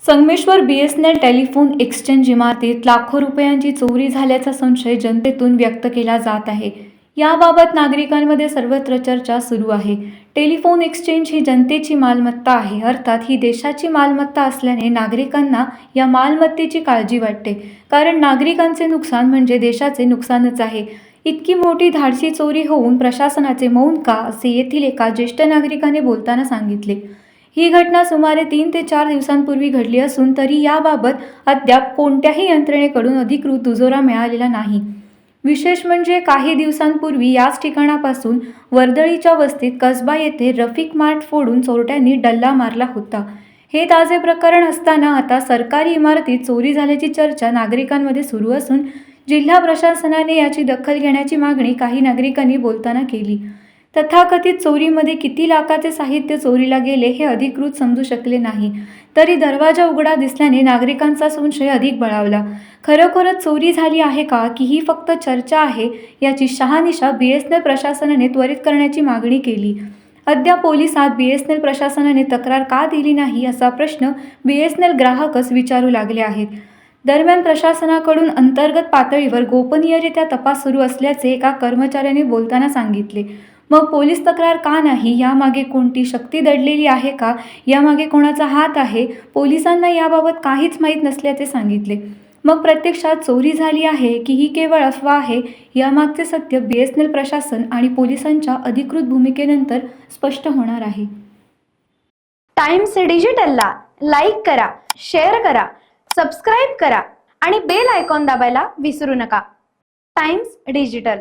Sangameshwar BSNL telephone exchange इमारतीत लाखो रुपयांची चोरी झाल्याचा संशय जनतेतून व्यक्त केला जात आहे। याबाबत नागरिकांमध्ये सर्वत्र चर्चा सुरू आहे। टेलिफोन एक्सचेंज ही जनतेची मालमत्ता आहे, अर्थात ही देशाची मालमत्ता असल्याने नागरिकांना या मालमत्तेची काळजी वाटते, कारण नागरिकांचे नुकसान म्हणजे देशाचे नुकसानच आहे। इतकी मोठी धाडसी चोरी होऊन प्रशासनाचे मौन का, असे येथील एका ज्येष्ठ नागरिकाने बोलताना सांगितले। ही घटना सुमारे 3 ते 4 दिवसांपूर्वी घडली असून तरी याबाबत अद्याप कोणत्याही यंत्रणेकडून अधिकृत दुजोरा मिळालेला नाही। विशेष म्हणजे काही दिवसांपूर्वी याच ठिकाणापासून वर्दळीच्या वस्तीत कसबा येथे रफिक मार्ट फोडून चोरट्यांनी डल्ला मारला होता। हे ताजे प्रकरण असताना आता सरकारी इमारतीत चोरी झाल्याची चर्चा नागरिकांमध्ये सुरू असून जिल्हा प्रशासनाने याची दखल घेण्याची मागणी काही नागरिकांनी बोलताना केली। तथाकथित चोरीमध्ये किती लाखाचे साहित्य चोरीला गेले हे अधिकृत समजू शकले नाही, तरी दरवाजा उघडा दिसल्याने नागरिकांचा संशय अधिक बळावला। खरोखरच चोरी झाली आहे का की ही फक्त चर्चा आहे, याची शहानिशा बीएसएनएल प्रशासनाने त्वरित करण्याची मागणी केली। अद्याप पोलिसात बीएसएनएल प्रशासनाने तक्रार का दिली नाही असा प्रश्न बीएसएनएल ग्राहकच विचारू लागले आहेत। दरम्यान प्रशासनाकडून अंतर्गत पातळीवर गोपनीयरित्या तपास सुरू असल्याचे एका कर्मचाऱ्याने बोलताना सांगितले। मग पोलीस तक्रार का नाही, यामागे कोणती शक्ती दडलेली आहे का, यामागे कोणाचा हात आहे, पोलिसांना याबाबत काहीच माहीत नसल्याचे सांगितले। मग प्रत्यक्षात चोरी झाली आहे की ही केवळ अफवा आहे, यामागचे सत्य बीएसएनएल प्रशासन आणि पोलिसांच्या अधिकृत भूमिकेनंतर स्पष्ट होणार आहे। टाइम्स डिजिटलला लाईक करा, शेअर करा, सबस्क्राईब करा आणि बेल आयकॉन दाबायला विसरू नका। Times digital.